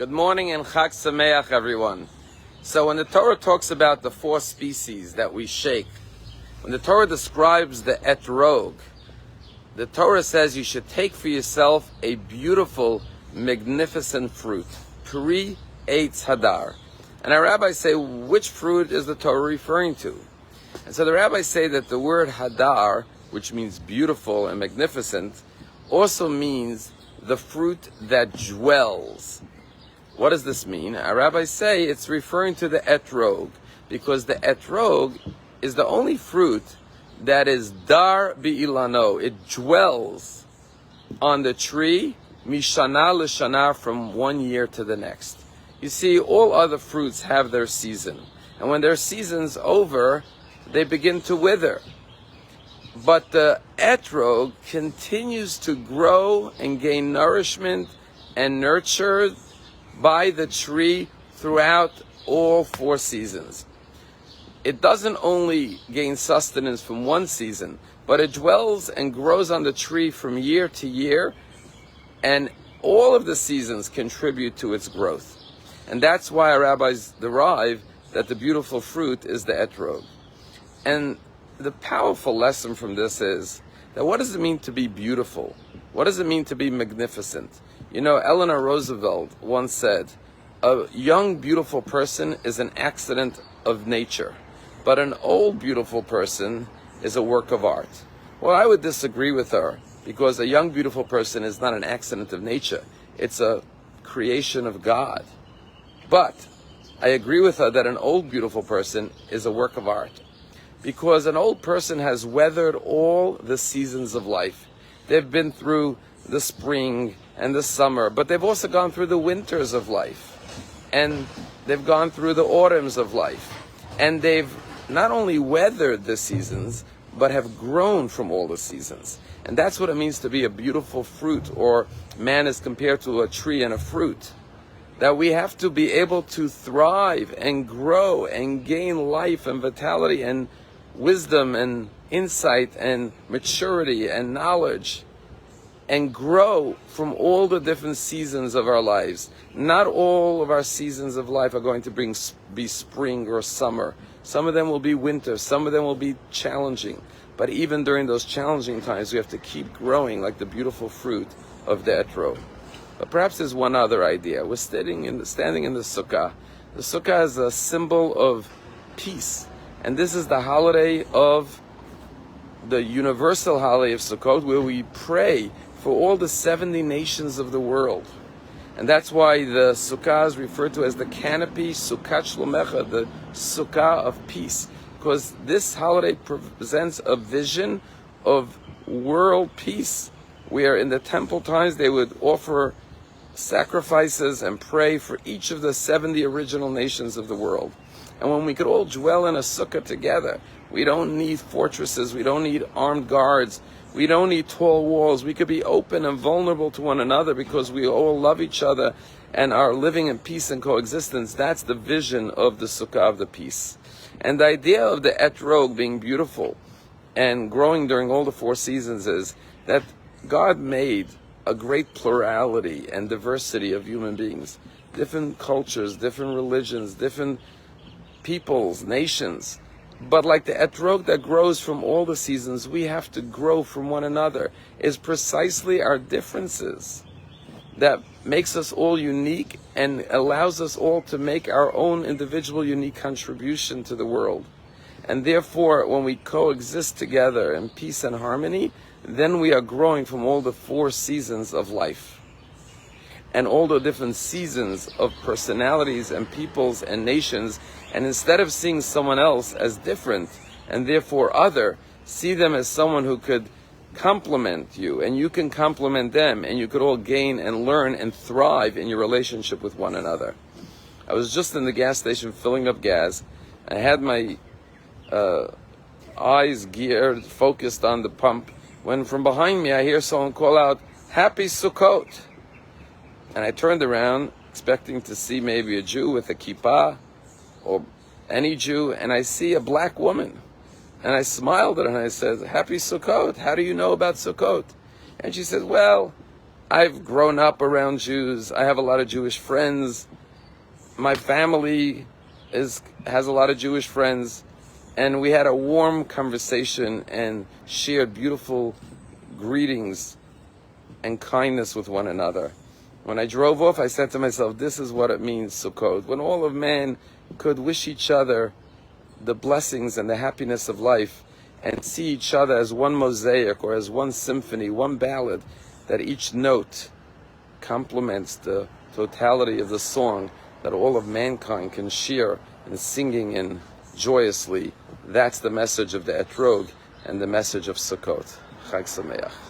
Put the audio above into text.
Good morning and Chag Sameach, everyone. So when the Torah talks about the four species that we shake, when the Torah describes the etrog, the Torah says you should take for yourself a beautiful, magnificent fruit. Pri Eitz Hadar. And our rabbis say, which fruit is the Torah referring to? And so the rabbis say that the word Hadar, which means beautiful and magnificent, also means the fruit that dwells. What does this mean? Our rabbis say it's referring to the etrog, because the etrog is the only fruit that is dar bi'ilano. It dwells on the tree, mishana l'shana, from 1 year to the next. You see, all other fruits have their season. And when their season's over, they begin to wither. But the etrog continues to grow and gain nourishment and nurture by the tree throughout all 4 seasons. It doesn't only gain sustenance from one season, but it dwells and grows on the tree from year to year, and all of the seasons contribute to its growth. And that's why our rabbis derive that the beautiful fruit is the etrog. And the powerful lesson from this is that what does it mean to be beautiful? What does it mean to be magnificent? You know, Eleanor Roosevelt once said, a young, beautiful person is an accident of nature, but an old, beautiful person is a work of art. Well, I would disagree with her, because a young, beautiful person is not an accident of nature. It's a creation of God. But I agree with her that an old, beautiful person is a work of art, because an old person has weathered all the seasons of life. They've been through the spring and the summer, but they've also gone through the winters of life, and they've gone through the autumns of life, and they've not only weathered the seasons, but have grown from all the seasons. And that's what it means to be a beautiful fruit, or man is compared to a tree and a fruit, that we have to be able to thrive and grow and gain life and vitality and wisdom and insight and maturity and knowledge, and grow from all the different seasons of our lives. Not all of our seasons of life are going to be spring or summer. Some of them will be winter. Some of them will be challenging. But even during those challenging times, we have to keep growing like the beautiful fruit of the etrog. But perhaps there's one other idea. We're standing in the sukkah. The sukkah is a symbol of peace. And this is the holiday of the universal holiday of Sukkot, where we pray for all the 70 nations of the world. And that's why the sukkah is referred to as the canopy, Sukkat Shlomecha, the sukkah of peace. Because this holiday presents a vision of world peace, where in the temple times they would offer sacrifices and pray for each of the 70 original nations of the world. And when we could all dwell in a sukkah together, we don't need fortresses, we don't need armed guards, we don't need tall walls. We could be open and vulnerable to one another because we all love each other and are living in peace and coexistence. That's the vision of the sukkah of the peace. And the idea of the etrog being beautiful and growing during all the 4 seasons is that God made a great plurality and diversity of human beings. Different cultures, different religions, different peoples, nations. But like the etrog that grows from all the seasons, we have to grow from one another. It's precisely our differences that makes us all unique and allows us all to make our own individual unique contribution to the world. And therefore, when we coexist together in peace and harmony, then we are growing from all the 4 seasons of life. And all the different seasons of personalities and peoples and nations. And instead of seeing someone else as different and therefore other, see them as someone who could complement you, and you can complement them, and you could all gain and learn and thrive in your relationship with one another. I was just in the gas station filling up gas. I had my eyes geared, focused on the pump, when from behind me I hear someone call out, "Happy Sukkot." And I turned around, expecting to see maybe a Jew with a kippah, or any Jew, and I see a black woman. And I smiled at her and I said, "Happy Sukkot. How do you know about Sukkot?" And she said, "Well, I've grown up around Jews. I have a lot of Jewish friends. My family has a lot of Jewish friends. And we had a warm conversation and shared beautiful greetings and kindness with one another. When I drove off, I said to myself, this is what it means, Sukkot. When all of man could wish each other the blessings and the happiness of life and see each other as one mosaic or as one symphony, one ballad, that each note complements the totality of the song that all of mankind can share in singing and joyously. That's the message of the etrog and the message of Sukkot. Chag Sameach.